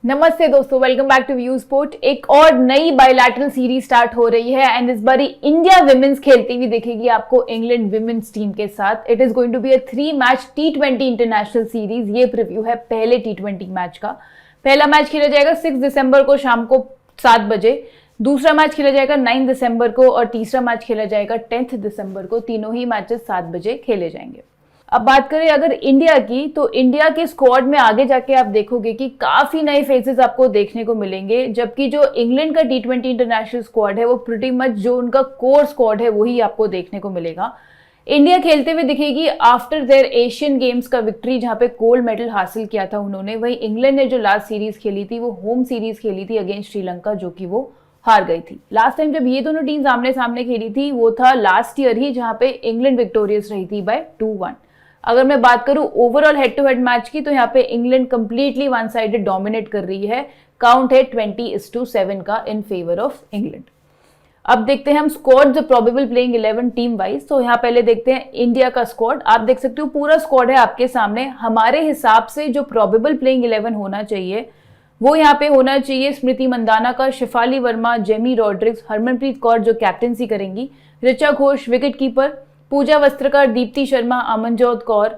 नमस्ते दोस्तों, welcome back to View Sport. एक और नई बायलैटरल सीरीज स्टार्ट हो रही है एंड इस बारी इंडिया विमेंस खेलती हुई दिखेगी आपको इंग्लैंड विमेंस टीम के साथ। It is going to be a 3 match T20 international series. ये प्रीव्यू है पहले T20 मैच का। पहला मैच खेला जाएगा 6 दिसंबर को शाम को 7 बजे, दूसरा मैच खेला जाएगा 9 दिसंबर को और तीसरा मैच खेला जाएगा 10 दिसंबर को। तीनों ही मैचेस 7 बजे खेले जाएंगे। अब बात करें अगर इंडिया की, तो इंडिया के स्क्वाड में आगे जाके आप देखोगे कि काफी नए फेसेस आपको देखने को मिलेंगे, जबकि जो इंग्लैंड का T20 इंटरनेशनल स्क्वाड है वो प्रीटी मच जो उनका कोर स्क्वाड है वही आपको देखने को मिलेगा। इंडिया खेलते हुए दिखेगी आफ्टर देयर एशियन गेम्स का विक्ट्री, जहां पे गोल्ड मेडल हासिल किया था उन्होंने। वहीं इंग्लैंड ने जो लास्ट सीरीज खेली थी वो होम सीरीज खेली थी अगेंस्ट श्रीलंका, जो कि वो हार गई थी। लास्ट टाइम जब ये दोनों टीम्स आमने सामने खेली थी वो था लास्ट ईयर ही, जहां पे इंग्लैंड विक्टोरियस रही थी बाय 2-1। अगर मैं बात करूं overall head to head match की, तो यहाँ पे England completely one sided dominate कर रही है। काउंट है 20:7 का इन फेवर ऑफ इंग्लैंड। अब देखते हैं हम स्क्वाड जो प्रोबेबल प्लेइंग 11 टीम वाइज। तो यहाँ पहले देखते हैं इंडिया का स्क्वाड। आप देख सकते हो पूरा स्क्वाड है आपके सामने। हमारे हिसाब से जो प्रोबेबल प्लेइंग 11 होना चाहिए वो यहाँ पे होना चाहिए स्मृति मंदाना का, शिफाली वर्मा, जेमी रॉड्रिक्स, हरमनप्रीत कौर जो कैप्टनसी करेंगी, ऋचा घोष विकेट कीपर, पूजा वस्त्रकर, दीप्ति शर्मा, अमनजोत कौर,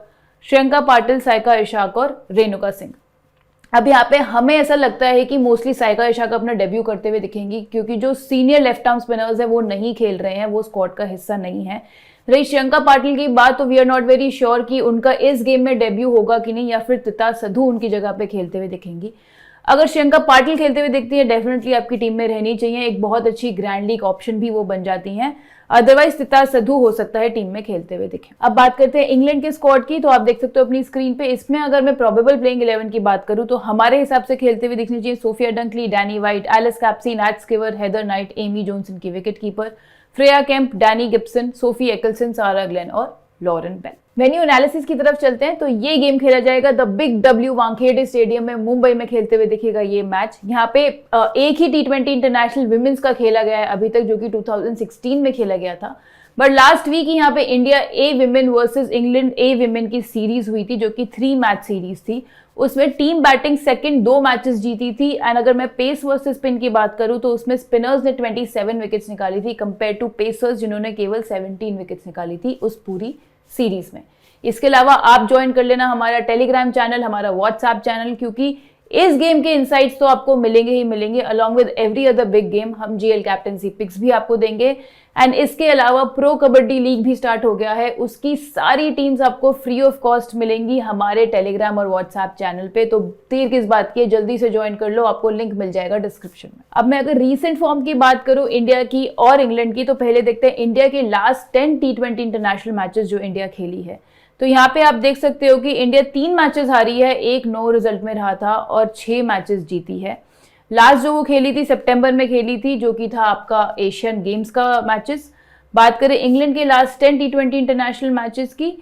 श्रियंका पाटिल, साइका इशाक और रेणुका सिंह। अब यहाँ पे हमें ऐसा लगता है कि मोस्टली साइका इशाक अपना डेब्यू करते हुए दिखेंगी, क्योंकि जो सीनियर लेफ्ट आर्म स्पिनर्स है वो नहीं खेल रहे हैं, वो स्क्वाड का हिस्सा नहीं है। रही श्रियंका पाटिल की बात, तो we are not very sure कि उनका इस गेम में डेब्यू होगा कि नहीं, या फिर तिता सधू उनकी जगह पे खेलते हुए दिखेंगी। अगर श्रियंका पाटिल खेलते हुए दिखती है, डेफिनेटली आपकी टीम में रहनी चाहिए। एक बहुत अच्छी ग्रैंड लीग ऑप्शन भी वो बन जाती हैं। अदरवाइज तिता सधू हो सकता है टीम में खेलते हुए दिखे। अब बात करते हैं इंग्लैंड के स्क्वाड की। तो आप देख सकते हो अपनी स्क्रीन पे, इसमें अगर मैं प्रोबेबल प्लेइंग 11 की बात करूं तो हमारे हिसाब से खेलते हुए दिखनी चाहिए Sophia Dunkley, Danni Wyatt, Alice Capsey, Nat Sciver, Heather Knight, Amy Johnson की wicket keeper, Freya Kemp, Danni Gibson, Sophie Ecclestone, Sarah Glenn और लॉरेन बेन। वेन्यू एनालिसिस की तरफ चलते हैं। तो ये गेम खेला जाएगा the big W Wankhede stadium में, मुंबई में खेलते हुए दिखेगा ये मैच। यहाँ पे एक ही T20 इंटरनेशनल विमेंस का खेला गया है अभी तक, जो कि 2016 में खेला गया था। बट लास्ट वीक यहाँ पे इंडिया ए विमेन वर्सेस इंग्लैंड ए विमेन की सीरीज हुई थी, जो कि 3 मैच सीरीज थी। उसमें टीम बैटिंग सेकंड 2 मैचेस जीती थी। एंड अगर मैं पेस वर्सेस स्पिन की बात करूं तो उसमें स्पिनर्स ने 27 विकेट्स निकाली थी कंपेयर टू पेसर्स जिन्होंने केवल 17 विकेट्स निकाली थी उस पूरी सीरीज में। इसके अलावा आप ज्वाइन कर लेना हमारा टेलीग्राम चैनल, हमारा व्हाट्सएप चैनल, क्योंकि इस गेम के इनसाइट्स तो आपको मिलेंगे ही मिलेंगे। Along with every other big game हम GL कैप्टनसी पिक्स भी आपको देंगे। एंड इसके अलावा प्रो कबड्डी लीग भी स्टार्ट हो गया है, उसकी सारी टीम्स आपको फ्री ऑफ कॉस्ट मिलेंगी हमारे टेलीग्राम और व्हाट्सएप चैनल पे। तो देर किस बात की है, जल्दी से ज्वाइन कर लो, आपको लिंक मिल जाएगा डिस्क्रिप्शन में। अब मैं अगर रीसेंट फॉर्म की बात करूं इंडिया की और इंग्लैंड की, तो पहले देखते हैं इंडिया के लास्ट 10 T20 इंटरनेशनल मैचेस जो इंडिया खेली है। तो यहाँ पे आप देख सकते हो कि इंडिया 3 मैचेस हारी है, 1 नो रिजल्ट में रहा था और 6 मैचेस जीती है। लास्ट जो वो खेली थी सितंबर में खेली थी, जो कि था आपका एशियन गेम्स का मैचेस। बात करें इंग्लैंड के लास्ट 10 T20 इंटरनेशनल मैचेस की,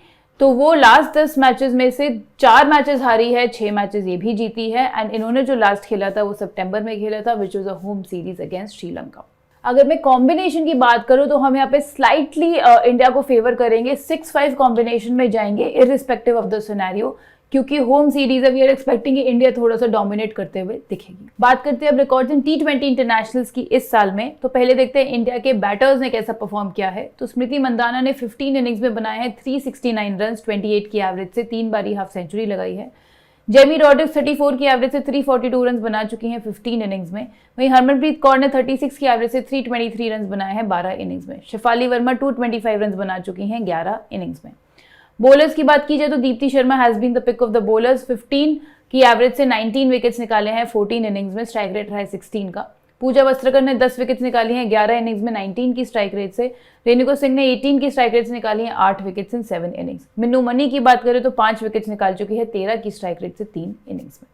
तो वो लास्ट 10 मैचेस में से 4 मैचेस हारी है, 6 मैचेस ये भी जीती है। एंड इन्होंने जो लास्ट खेला था वो सितंबर में खेला था, which was a home series against Sri Lanka. अगर मैं कॉम्बिनेशन की बात करूं तो हम यहाँ पे स्लाइटली इंडिया को फेवर करेंगे, 6-5 कॉम्बिनेशन में जाएंगे इररिस्पेक्टिव ऑफ द सिनेरियो, क्योंकि होम सीरीज है, वी आर एक्सपेक्टिंग कि इंडिया थोड़ा सा डोमिनेट करते हुए दिखेगी। बात करते हैं अब रिकॉर्ड्स इन T20 इंटरनेशनल्स की इस साल में। तो पहले देखते हैं इंडिया के बैटर्स ने कैसा परफॉर्म किया है। तो स्मृति मंदाना ने 15 इनिंग्स में बनाए हैं 369 रन, 28 की एवरेज से, 3 बारी हाफ सेंचुरी लगाई है। जेमी रॉड्रिक्स 34 की एवरेज से 342 रन बना चुकी हैं 15 इनिंग्स में। वहीं हरमनप्रीत कौर ने 36 की एवरेज से 323 रन बनाए हैं 12 इनिंग्स में। शिफाली वर्मा 225 रन बना चुकी हैं 11 इनिंग्स में। बॉलर्स की बात की जाए तो Deepti Sharma has been the pick of the bowlers, 15 की एवरेज से 19 विकेट्स निकाले हैं 14 इनिंग्स में, स्ट्राइक रेट रहा है 16 का। पूजा वस्त्रकर ने 10 विकेट्स निकाली हैं 11 इनिंग्स में 19 की स्ट्राइक रेट से। रेणुका सिंह ने 18 की स्ट्राइक रेट से निकाली हैं 8 wickets in 7 innings. Minnu money की बात करें तो 5 विकेट्स निकाल चुकी है 13 की स्ट्राइक रेट से 3 इनिंग्स में।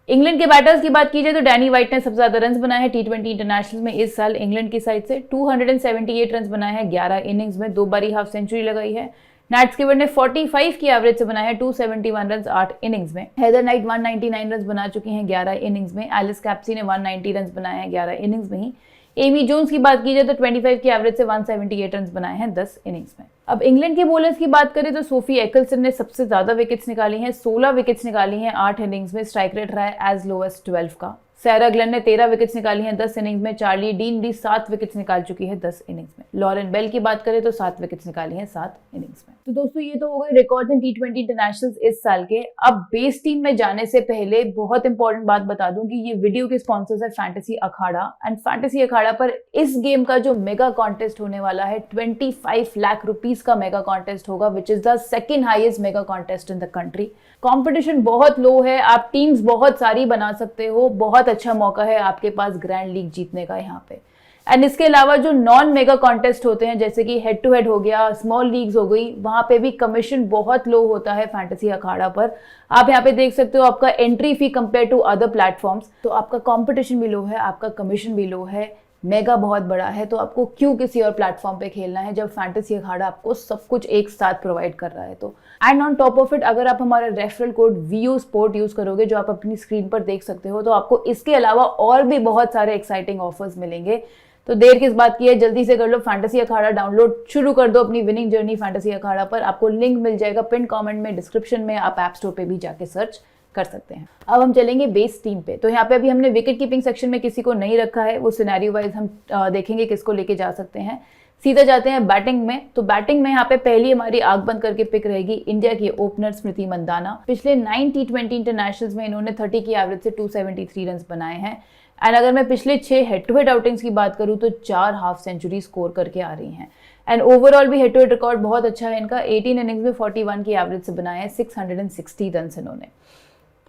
इंग्लैंड के बैटर्स की बात की जाए तो डैनी वाइट ने सबसे ज्यादा रन बनाए हैं T20 इंटरनेशनल में इस साल इंग्लैंड की साइड से, 278 रन बनाए हैं 11 इनिंग्स में, 2 बारी हाफ सेंचुरी लगाई है। नैट स्किवर ने 45 की एवरेज से बनाए हैं 271 रन 8 इनिंग्स में। हेदर नाइट 199 रन बना चुकी हैं 11 इनिंग्स में। एलिस कैप्सी ने 190 रन बनाए हैं 11 इनिंग्स में ही। एमी जोन्स की बात की जाए तो 25 की एवरेज से 178 रन बनाए हैं 10 इनिंग्स में। अब इंग्लैंड के बॉलर्स की बात करें तो सोफी एकिलसन ने सबसे ज्यादा विकेट्स निकाली हैं, 16 विकेट्स निकाली हैं 8 इनिंग्स में। स्ट्राइक रेट रहा है एज लो एज 12 का। सैरा ग्लेन ने 13 विकेट्स निकाली हैं 10 इनिंग्स में। चार्ली डीन भी 7 विकेट्स निकाल चुकी है 10 इनिंग्स में। लॉरेन बेल की बात करें तो 7 विकेट्स निकाली हैं 7 इनिंग्स में। तो दोस्तों ये तो हो गए रिकॉर्ड इन T20 इंटरनेशनल्स इस साल के। अब बेस टीम में जाने से पहले बहुत इंपॉर्टेंट बात बता दूं कि ये वीडियो के स्पॉन्सर्स है फैंटेसी अखाड़ा। एंड फैंटेसी अखाड़ा पर इस गेम का जो मेगा कॉन्टेस्ट होने वाला है 25 लाख रुपीस का मेगा कॉन्टेस्ट होगा, which is the second highest mega contest in the country. Competition बहुत लो है, आप टीम्स बहुत सारी बना सकते हो, बहुत अच्छा मौका है आपके पास ग्रैंड लीग जीतने का यहाँ पे। एंड इसके अलावा जो नॉन मेगा कॉन्टेस्ट होते हैं जैसे कि हेड टू हेड हो गया, स्मॉल लीग्स हो गई, वहां पे भी कमीशन बहुत लो होता है फैंटेसी अखाड़ा पर। आप यहाँ पे देख सकते हो आपका entry fee compare to other platforms, तो आपका कंपटीशन भी लो है, आपका कमीशन भी लो है, मेगा बहुत बड़ा है। तो आपको क्यों किसी और प्लेटफॉर्म पे खेलना है जब फैंटेसी अखाड़ा आपको सब कुछ एक साथ प्रोवाइड कर रहा है। तो and on top of it अगर आप हमारा referral code VU Sport use करोगे जो आप अपनी स्क्रीन पर देख सकते हो, तो आपको इसके अलावा और भी बहुत सारे एक्साइटिंग ऑफर्स मिलेंगे। तो देर किस बात की है, जल्दी से कर लो फैंटेसी अखाड़ा डाउनलोड, शुरू कर दो अपनी विनिंग जर्नी फैंटेसी अखाड़ा पर। आपको लिंक मिल जाएगा पिन कमेंट में, डिस्क्रिप्शन में, आप ऐप स्टोर पे भी जाके सर्च कर सकते हैं। अब हम चलेंगे बेस टीम पे। तो यहाँ पे अभी हमने विकेट कीपिंग सेक्शन में किसी को नहीं रखा है, वो सिनेरियो वाइज हम देखेंगे किसको लेके जा सकते हैं। सीधा जाते हैं बैटिंग में। तो बैटिंग में यहाँ पे पहली हमारी आंख बंद करके पिक रहेगी इंडिया की ओपनर स्मृति मंदाना। पिछले 9 T20 इंटरनेशनल्स में इन्होंने 30 की एवरेज से 273 रन बनाए हैं। एंड अगर मैं पिछले 6 हेड टू हेड आउटिंग्स की बात करूं तो 4 हाफ सेंचुरी स्कोर करके आ रही हैं। एंड ओवरऑल भी हेड टू हेड रिकॉर्ड बहुत अच्छा है इनका। 18 इनिंग्स में 41 की एवरेज से बनाए हैं 660 रन इन्होंने।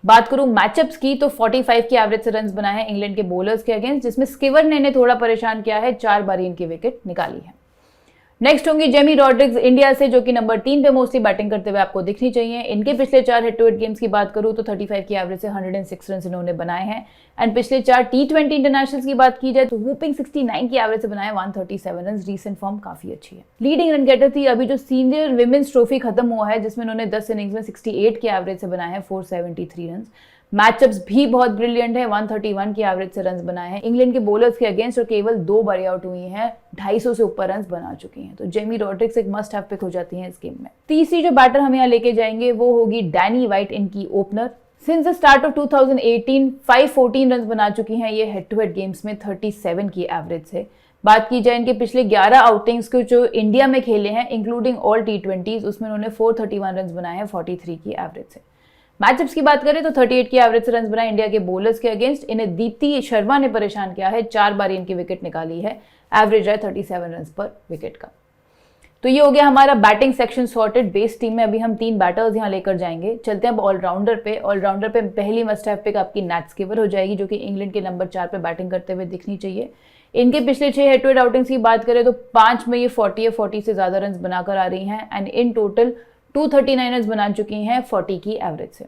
बात करूं मैचअप्स की तो 45 की एवरेज से रन बनाए हैं इंग्लैंड के बॉलर्स के अगेंस्ट, जिसमें स्कीवर ने इन्हें थोड़ा परेशान किया है, 4 बार इनकी विकेट निकाली है। नेक्स्ट होंगी जेमी रॉड्रिग्स इंडिया से, जो कि नंबर 3 पे मोस्टली बैटिंग करते हुए आपको दिखनी चाहिए। इनके पिछले 4 हेड टू हेड गेम्स की बात करूं तो 35 की एवरेज से 106 रन इन्होंने बनाए हैं। एंड पिछले 4 T20 इंटरनेशनल्स की बात की जाए तो वूपिंग 69 की एवरेज से बनाए 137 रन। रीसेंट फॉर्म काफी अच्छी है। लीडिंग रन गेटर थी अभी जो सीनियर विमेंस ट्रॉफी खत्म हुआ है, जिसमें उन्होंने 10 इनिंग्स में 68 की एवरेज से बनाए हैं 473 रन। मैचअप्स भी बहुत ब्रिलियंट है, 131 की एवरेज से रन बनाए हैं इंग्लैंड के बॉलर्स के अगेंस्ट और केवल 2 बार आउट हुई हैं, 250 से ऊपर रन बना चुकी हैं। तो जेमी रॉड्रिग्स एक मस्ट हैव पिक हो जाती हैं इस गेम में। तीसरी जो बैटर हम यहाँ लेके जाएंगे वो होगी डैनी वाइट, इनकी opener. Since the start of 2018 514 run बना चुकी हैं ये हेड टू हेड गेम्स में 37 की एवरेज से। बात की जाए इनके पिछले 11 आउटिंग्स को जो इंडिया में खेले हैं इंक्लूडिंग ऑल T20s, उसमें उन्होंने 431 रन बनाए हैं 43 की एवरेज से। मैचअप्स की बात करें तो 38 की एवरेज से रन बनाए इंडिया के बॉलर्स के अगेंस्ट। इन्हें दीप्ति शर्मा ने परेशान किया है, 4 बार इनकी विकेट निकाली है, एवरेज है 37 रन पर विकेट का। तो ये हो गया हमारा batting section sorted. Base team में अभी हम 3 बैटर्स यहाँ लेकर जाएंगे। चलते हैं अब ऑलराउंडर पे। ऑलराउंडर पे पहली मस्ट हैव पिक आपकी नैट स्कीवर हो जाएगी, जो कि इंग्लैंड के नंबर 4 पे बैटिंग करते हुए दिखनी चाहिए। इनके पिछले 6 हेड टू हेड आउटिंग्स की बात करें तो 5 में ये 40 या 40 से ज्यादा रन बनाकर आ रही हैं। एंड इन टोटल 239 रन बना चुकी हैं 40 की एवरेज से।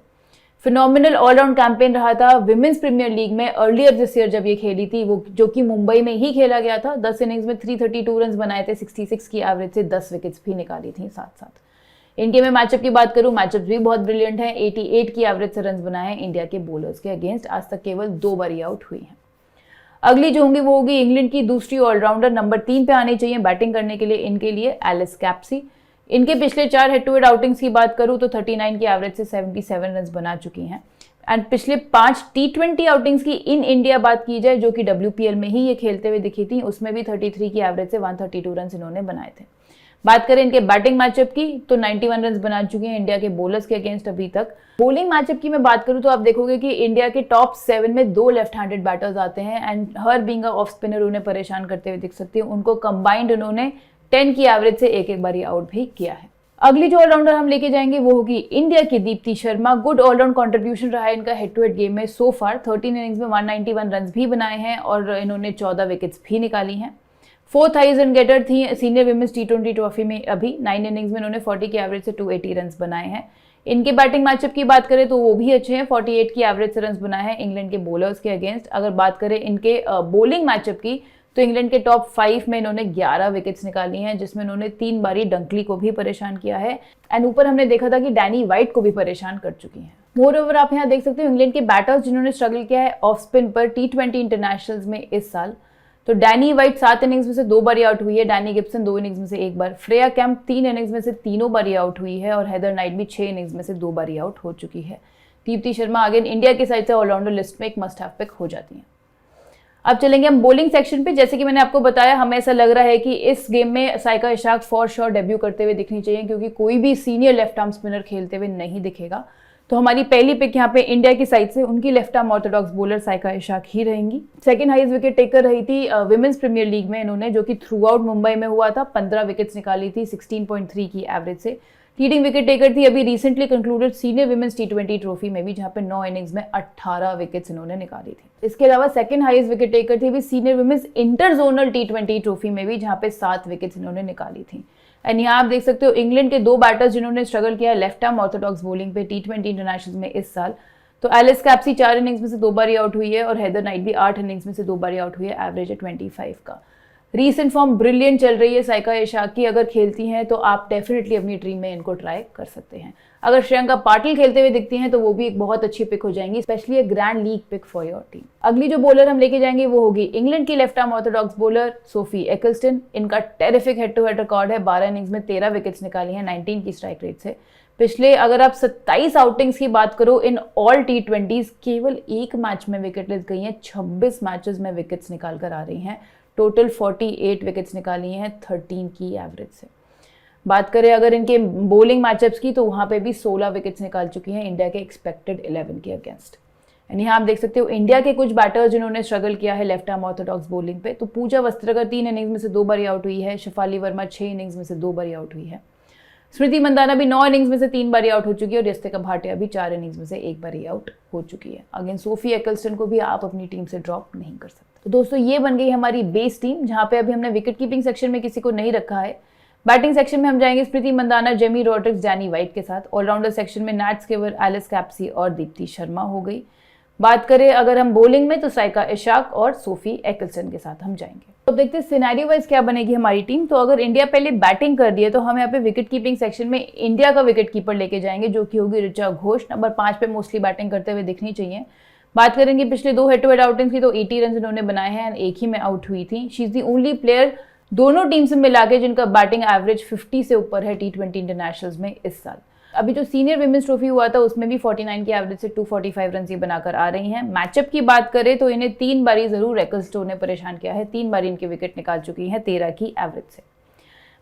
फिनोमिनल ऑलराउंड कैंपेन रहा था विमेंस प्रीमियर लीग में अर्लियर दिस ईयर जब ये खेली थी, वो जो कि मुंबई में ही खेला गया था। 10 इनिंग्स में 332 रन बनाए थे 66 की एवरेज से, 10 विकेट्स भी निकाली थी साथ साथ। इनके में मैचअप की बात करूं, मैचअप भी बहुत ब्रिलियंट है। 88 की एवरेज से रन बनाए हैं इंडिया के बॉलर्स के अगेंस्ट। आज तक केवल 2 बार आउट हुई हैं। अगली जो होंगी वो होगी इंग्लैंड की दूसरी ऑलराउंडर, नंबर 3 पे आनी चाहिए बैटिंग करने के लिए इनके लिए एलिस कैप्सी। इनके पिछले 4 हेड टू हेड आउटिंग्स की बात करूं तो 39 की एवरेज से 77 रन बना चुकी हैं। एंड पिछले 5 T20 आउटिंग्स की इन इंडिया बात की जाए, जो कि WPL में ही ये खेलते हुए दिखी थी, उसमें भी 33 की एवरेज से 132 रन इन्होंने बनाए थे। बात करें इनके बैटिंग मैचअप की तो 91 रन बना चुके हैं इंडिया के बॉलर्स के अगेंस्ट अभी तक। बॉलिंग मैचअप की मैं बात करूं तो आप देखोगे कि इंडिया के टॉप 7 में 2 लेफ्ट हैंडेड बैटर्स आते हैं। And her being off spinner उन्हें परेशान करते हुए दिख सकती है। उनको कंबाइंड उन्होंने 10 की एवरेज से एक बारी आउट भी किया है। अगली जो ऑलराउंडर हम लेके जाएंगे वो होगी इंडिया की Deepti Sharma. Good allround contribution रहा है इनका हेड टू हेड गेम में सो फार। 13 इनिंग्स में 191 रन भी बनाए हैं और इन्होंने 14 विकेट्स भी निकाली हैं। 4th हाईएस्ट रन गेटर थी सीनियर विमेंस T20 ट्रॉफी में अभी। 9 इनिंग्स में इन्होंने 40 की एवरेज से 280 रन बनाए हैं। इनके बैटिंग मैचअप की बात करें तो वो भी अच्छे हैं। 48 की एवरेज से रन बनाए हैं इंग्लैंड के बॉलर्स के अगेंस्ट। अगर बात करें इनके बॉलिंग मैचअप की तो इंग्लैंड के टॉप 5 में इन्होंने 11 विकेट्स निकाली हैं, जिसमें इन्होंने 3 बारी डंकली को भी परेशान किया है। एंड ऊपर हमने देखा था कि डैनी वाइट को भी परेशान कर चुकी हैं। मोर ओवर आप यहाँ देख सकते हो इंग्लैंड के बैटर्स जिन्होंने स्ट्रगल किया है ऑफ स्पिन पर T20 इंटरनेशनल्स में इस साल। तो डैनी वाइट 7 इनिंग्स में से 2 बार आउट हुई है, डैनी गिब्सन 2 इनिंग्स में से 1 बार, फ्रेया कैंप 3 इनिंग्स में से तीनों बार आउट हुई है और हेदर नाइट भी 6 इनिंग्स में से 2 बार आउट हो चुकी है। दीप्ति शर्मा अगेन इंडिया की साइड से ऑलराउंडर लिस्ट में एक मस्ट हैव पिक हो जाती हैं। अब चलेंगे हम बॉलिंग सेक्शन पे। जैसे कि मैंने आपको बताया, हमें ऐसा लग रहा है कि इस गेम में Saika Ishaq for sure debut करते हुए दिखनी चाहिए, क्योंकि कोई भी सीनियर लेफ्ट आर्म स्पिनर खेलते हुए नहीं दिखेगा। तो हमारी पहली पिक यहाँ पे इंडिया की साइड से उनकी left arm orthodox bowler Saika Ishaque ही रहेंगी। सेकंड हाईएस्ट विकेट टेकर रही थी विमेंस प्रीमियर लीग में इन्होंने, जो कि थ्रू आउट मुंबई में हुआ था। 15 विकेट्स निकाली थी 16.3 की एवरेज से। लीडिंग विकेट टेकर थी अभी recently concluded senior women's T20 trophy में भी, जहां पे 9 इनिंग्स में 18 विकेट्स इन्होंने निकाली थी। इसके अलावा सेकंड हाईएस्ट विकेट टेकर थी अभी senior women's interzonal T20 trophy में भी, जहां पे 7 विकेट्स इन्होंने निकाली थी। एंड यहाँ आप देख सकते हो इंग्लैंड के 2 बैटर्स जिन्होंने स्ट्रगल किया लेफ्ट आर्म ऑर्थोडॉक्स बॉलिंग पे T20 इंटरनेशनल में इस साल। तो एलिस कैप्सी 4 इनिंग्स में से 2 बार आउट हुई है और हेदर नाइट भी 8 इनिंग्स में से 2 बार आउट हुई है, एवरेज है 25 का। रीसेंट फॉर्म ब्रिलियंट चल रही है साइका इशाक की। अगर खेलती हैं तो आप डेफिनेटली अपनी टीम में इनको ट्राई कर सकते हैं। अगर श्रेयंका पाटिल खेलते हुए दिखती हैं तो वो भी एक बहुत अच्छी पिक हो जाएंगी, स्पेशली एक grand league pick for your team. अगली जो बॉलर हम लेके जाएंगे वो होगी इंग्लैंड की left arm orthodox bowler Sophie Ecclestone. इनका terrific head to head record है, 12 इनिंग्स में 13 विकेट्स निकाली हैं 19 की स्ट्राइक रेट से। पिछले अगर आप 27 आउटिंग्स की बात करो इन ऑल T20s, केवल एक मैच में विकेट लेस गई हैं, 26 मैचेस में विकेट्स निकाल कर आ रही हैं। टोटल 48 विकेट्स निकाली हैं 13 की एवरेज से। बात करें अगर इनके बॉलिंग मैचअप्स की, तो वहां पे भी 16 विकेट्स निकाल चुकी हैं इंडिया के एक्सपेक्टेड 11 के अगेंस्ट। एंड यहाँ आप देख सकते हो इंडिया के कुछ बैटर्स जिन्होंने स्ट्रगल किया है लेफ्ट आर्म ऑर्थोडॉक्स बॉलिंग पे। तो पूजा वस्त्रकर 3 इनिंग्स में से 2 बार आउट हुई है, शिफाली वर्मा 6 इनिंग्स में से 2 बार आउट हुई है, स्मृति मंदाना भी 9 इनिंग्स में से 3 बार आउट हो चुकी है और रिस्तिका भाटिया भी 4 इनिंग्स में से 1 बार आउट हो चुकी है। अगेन सोफी एकिल्स्टन को भी आप अपनी टीम से ड्रॉप नहीं कर सकते। तो दोस्तों ये बन गई हमारी बेस टीम, जहां पे अभी हमने विकेट कीपिंग सेक्शन में किसी को नहीं रखा है। बैटिंग सेक्शन में हम जाएंगे स्मृति मंदाना, जेमी रॉड्रिक्स, डैनी वाइट के साथ। ऑलराउंडर सेक्शन में नैट स्किवर, एलिस कैप्सी और दीप्ति शर्मा हो गई। बात करें अगर हम बॉलिंग में, तो साइका इशाक और सोफी एकिल्स्टन के साथ हम जाएंगे। तो देखते हैं सिनेरियो वाइज क्या बनेगी हमारी टीम। तो अगर इंडिया पहले बैटिंग कर रही है तो हम यहाँ पे विकेट कीपिंग सेक्शन में इंडिया का विकेट कीपर लेके जाएंगे, जो कि होगी ऋचा घोष। नंबर 5 पे मोस्टली बैटिंग करते हुए दिखनी चाहिए। बात करेंगे पिछले 2 हेड टू हेड आउटिंग्स की, तो 80 रन इन्होंने बनाए हैं, एक ही में आउट हुई थी। She is the only player दोनों टीम से मिला के जिनका बैटिंग एवरेज 50 से ऊपर है T20 इंटरनेशनल्स में इस साल। अभी जो सीनियर विमेंस ट्रॉफी हुआ था उसमें भी 49 की एवरेज से 245 रन ये बनाकर आ रही हैं। मैचअप की बात करें तो इन्हें 3 बारी जरूर एकिल्स्टन ने परेशान किया है, 3 बारी इनके विकेट निकाल चुकी हैं 13 की एवरेज से।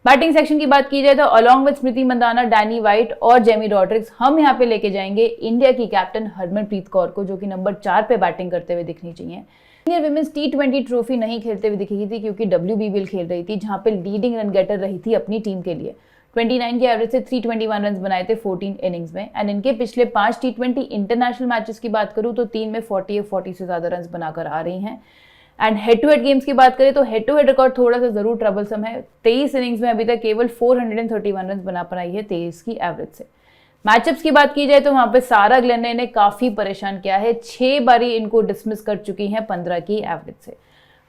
बैटिंग सेक्शन की बात की जाए तो along with Smriti Mandhana, Danni Wyatt और जेमी रॉड्रिक्स हम यहाँ पे लेके जाएंगे इंडिया की कैप्टन हरमनप्रीत कौर को, जो कि नंबर 4 पे बैटिंग करते हुए दिखनी चाहिए। सीनियर विमेंस T20 ट्रॉफी नहीं खेलते हुए दिखेगी थी, क्योंकि WBBL खेल रही थी, जहां पे लीडिंग रन गेटर रही थी अपनी टीम के लिए। 29 के एवरेज से 321 रन बनाए थे 14 इनिंग्स में। एंड इनके पिछले 5 T20 इंटरनेशनल मैचेस की बात करूं तो 3 में 40 या 40 से ज्यादा रन बनाकर आ रही हैं। And head to head games की बात करें तो हेड टू हेड रिकॉर्ड थोड़ा सा जरूर ट्रबलसम है। 23 इनिंग्स में अभी तक केवल 431 रन बना पाई है 23 की एवरेज से। मैचअप्स की बात की जाए तो वहां पे सारा ग्लेन ने काफी परेशान किया है, 6 बारी इनको डिसमिस कर चुकी हैं 15 की एवरेज से।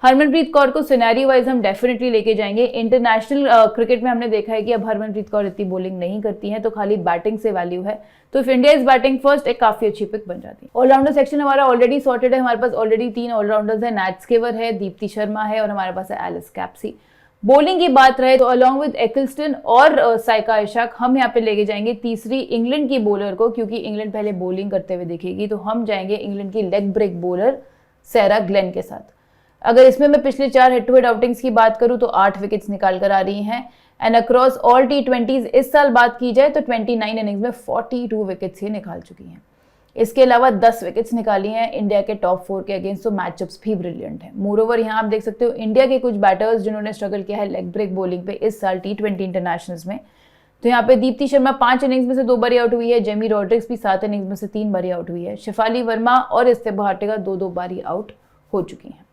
हरमनप्रीत कौर को सिनेरियो वाइज हम डेफिनेटली लेके जाएंगे। इंटरनेशनल क्रिकेट में हमने देखा है कि अब हरमनप्रीत कौर इतनी बॉलिंग नहीं करती हैं, तो खाली बैटिंग से वैल्यू है। तो if India is batting first, एक काफी अच्छी पिक बन जाती है। ऑलराउंडर सेक्शन हमारा ऑलरेडी सॉर्टेड है, हमारे पास ऑलरेडी 3 ऑलराउंडर्स है, नैट स्किवर है, दीप्ति शर्मा है और हमारे पास है एलिस कैप्सी। बॉलिंग की बात रहे तो अलॉन्ग विद एकिल्स्टन और साइका इशाक हम यहाँ पे लेके जाएंगे तीसरी इंग्लैंड की बॉलर को, क्योंकि इंग्लैंड पहले बॉलिंग करते हुए दिखेगी। तो हम जाएंगे इंग्लैंड की लेग ब्रेक बॉलर सैरा ग्लेन के साथ। अगर इसमें मैं पिछले 4 हेड टू हेड आउटिंग्स की बात करूं तो 8 विकेट्स निकाल कर आ रही हैं। एंड अक्रॉस ऑल T20s इस साल बात की जाए तो 29 इनिंग्स में 42 विकेट्स ही निकाल चुकी हैं। इसके अलावा 10 विकेट्स निकाली हैं इंडिया के टॉप 4 के अगेंस्ट, तो मैचअप्स भी ब्रिलियंट हैं। मोरओवर यहाँ आप देख सकते हो इंडिया के कुछ बैटर्स जिन्होंने स्ट्रगल किया है लेग ब्रेक बॉलिंग पे इस साल T20 इंटरनेशनल्स में। तो यहाँ पे दीप्ति शर्मा 5 इनिंग्स में से 2 बार आउट हुई है, जेमी रॉड्रिक्स भी 7 इनिंग्स में से 3 बार आउट हुई है, शिफाली वर्मा और रिस्तिका भाटिया 2-2 बार आउट हो चुकी हैं।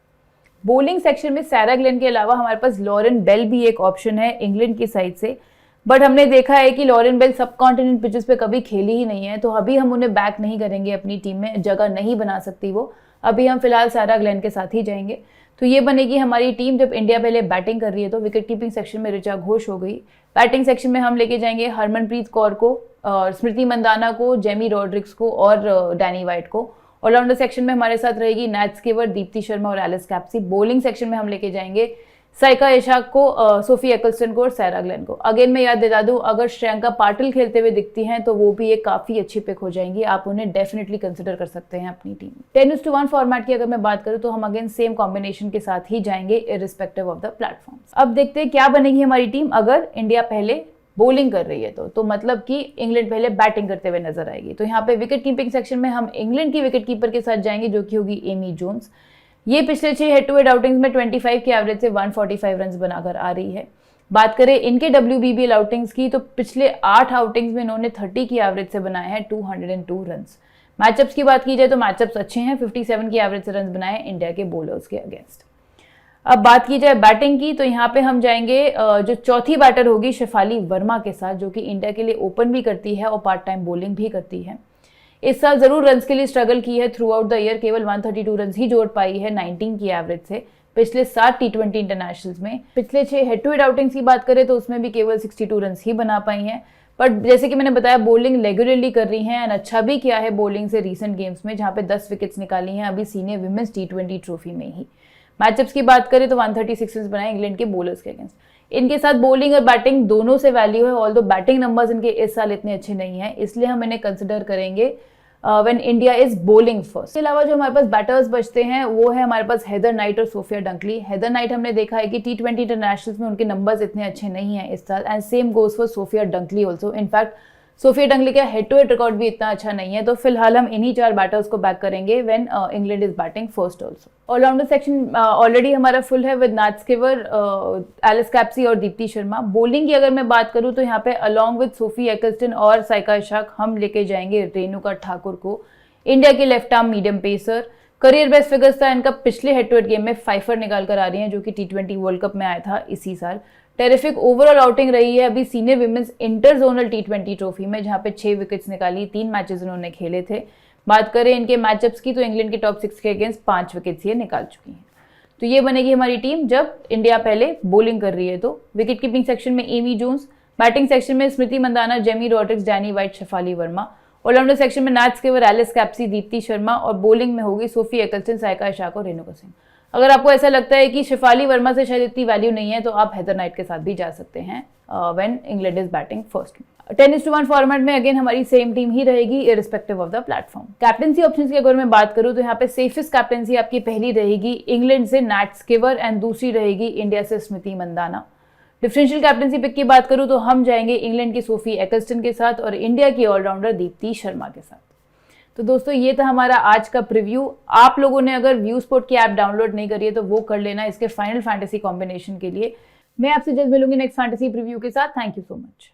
बॉलिंग सेक्शन में सैरा ग्लेन के अलावा हमारे पास लॉरेन बेल भी एक ऑप्शन है इंग्लैंड की साइड से, बट हमने देखा है कि लॉरेन बेल सब कॉन्टिनेंट पिचेस पे कभी खेली ही नहीं है, तो अभी हम उन्हें बैक नहीं करेंगे अपनी टीम में, जगह नहीं बना सकती वो। अभी हम फिलहाल सैरा ग्लेन के साथ ही जाएंगे। तो ये बनेगी हमारी टीम जब इंडिया पहले बैटिंग कर रही है। तो विकेट कीपिंग सेक्शन में ऋचा घोष हो गई। बैटिंग सेक्शन में हम लेके जाएंगे हरमनप्रीत कौर को, स्मृति मंदाना को, जेमी रॉड्रिक्स को और डैनी वाइट को। ऑलराउंडर सेक्शन में हमारे साथ रहेगी नैट स्कीवर, दीप्ति शर्मा और एलिस कैप्सी। बॉलिंग सेक्शन में हम लेके जाएंगे साइका इशाक को, सोफी एक्लस्टन को और सारा ग्लेन को। अगेन मैं याद दिला दूं, अगर श्रेयांका पाटिल खेलते हुए दिखती हैं तो वो भी एक काफी अच्छी पिक हो जाएंगी, आप उन्हें डेफिनेटली कंसिडर कर सकते हैं अपनी टीम। 10:1 फॉर्मेट की अगर मैं बात करूं तो हम अगेन सेम कॉम्बिनेशन के साथ ही जाएंगे इररिस्पेक्टिव ऑफ द प्लेटफॉर्म। अब देखते हैं क्या बनेगी हमारी टीम अगर इंडिया पहले बॉलिंग कर रही है तो मतलब कि इंग्लैंड पहले बैटिंग करते हुए नजर आएगी। तो यहाँ पे विकेट कीपिंग सेक्शन में हम इंग्लैंड की विकेट कीपर के साथ जाएंगे जो कि होगी एमी जोन्स। ये पिछले 6 हेड टू हेड आउटिंग्स में 25 के एवरेज से 145 रन बनाकर आ रही है। बात करें इनके WBBL आउटिंग्स की तो पिछले 8 आउटिंग्स में इन्होंने 30 की एवरेज से बनाए हैं 202 रन। मैचअप्स की बात की जाए तो मैचअप्स अच्छे हैं, 57 की एवरेज से रन बनाए इंडिया के बॉलर्स के अगेंस्ट। अब बात की जाए बैटिंग की तो यहाँ पे हम जाएंगे जो चौथी बैटर होगी शेफाली वर्मा के साथ, जो कि इंडिया के लिए ओपन भी करती है और पार्ट टाइम बॉलिंग भी करती है। इस साल जरूर रन्स के लिए स्ट्रगल की है, थ्रू आउट द ईयर केवल 132 रन ही जोड़ पाई है 19 की एवरेज से पिछले 7 T20 इंटरनेशनल्स में। पिछले 6 हेड टू हेड आउटिंग्स की बात करें तो उसमें भी केवल 62 रन ही बना पाई हैं। पर जैसे कि मैंने बताया बॉलिंग रेगुलरली कर रही हैं एंड अच्छा भी किया है बॉलिंग से रीसेंट गेम्स में, जहां पे 10 विकेट्स निकाली हैं अभी सीनियर विमेंस T20 ट्रॉफी में ही। मैचअप्स की बात करें तो 136 रन बनाए इंग्लैंड के बॉलर्स के अगेंस्ट। इनके साथ बॉलिंग और बैटिंग दोनों से वैल्यू है, ऑल्दो बैटिंग नंबर्स इनके इस साल इतने अच्छे नहीं हैं, इसलिए हम इन्हें कंसिडर करेंगे when India is bowling first. इसके अलावा जो हमारे पास बैटर्स बचते हैं वो है हमारे पास हेदर नाइट और सोफिया डंकली। हेदर नाइट हमने देखा है कि T20 इंटरनेशनल्स में उनके नंबर्स इतने अच्छे नहीं हैं इस साल, and same goes for Sophia Dunkley also. In fact Sophia Dunkley का हेड टू हेड रिकॉर्ड भी इतना अच्छा नहीं है, तो फिलहाल हम इन्हीं 4 बैटर्स को बैक करेंगे when England is batting first also. Allrounder section already हमारा फुल है with Nat Sciver, Alice Capsey और दीप्ति शर्मा। बॉलिंग की अगर मैं बात करूं तो यहाँ पे अलॉन्ग विद सोफी एक्लस्टन और साइका इशाक हम लेके जाएंगे रेणुका ठाकुर को, इंडिया के left arm medium pacer. Career best figures था इनका पिछले हेड टू हेड गेम में 5 निकाल कर आ रही हैं जो कि T20 वर्ल्ड कप में आया था इसी साल। टेरिफिक ओवरऑल आउटिंग रही है अभी senior women's inter zonal T20 trophy में, जहां पे 6 विकेट्स निकाली, 3 मैचेस उन्होंने खेले थे। बात करें इनके मैचअप्स की तो इंग्लैंड के टॉप 6 के अगेंस्ट 5 विकेट्स ये निकाल चुकी हैं। तो ये बनेगी हमारी टीम जब इंडिया पहले बॉलिंग कर रही है। तो विकेट कीपिंग सेक्शन में एमी जोन्स, बैटिंग सेक्शन में Smriti Mandhana, Jemimah Rodrigues, Danni Wyatt, Shafali Verma. Allrounder section में Nat Sciver, Alice Capsey, Deepti Sharma और बॉलिंग में होगी सोफी एक्लस्टन, साइका इशाक और रेणुका सिंह। अगर आपको ऐसा लगता है कि शेफाली वर्मा से शायद इतनी वैल्यू नहीं है तो आप हेदर नाइट के साथ भी जा सकते हैं when England is batting first. 10:1 format में अगेन हमारी सेम टीम ही रहेगी irrespective of the platform. Captaincy options की अगर मैं बात करूं तो यहाँ पे सेफेस्ट कैप्टेंसी आपकी पहली रहेगी इंग्लैंड से नैट स्कीवर एंड दूसरी रहेगी इंडिया से स्मृति मंदाना। डिफरेंशियल कैप्टेंसी पिक की बात करूं तो हम जाएंगे इंग्लैंड की सोफी एक्लस्टन के साथ और इंडिया की ऑलराउंडर दीप्ति शर्मा के साथ। तो दोस्तों ये था हमारा आज का प्रीव्यू। आप लोगों ने अगर व्यू स्पोर्ट की ऐप डाउनलोड नहीं करी है तो वो कर लेना इसके फाइनल फैंटेसी कॉम्बिनेशन के लिए। मैं आपसे जल्द मिलूंगी नेक्स्ट फैंटेसी प्रीव्यू के साथ। Thank you so much.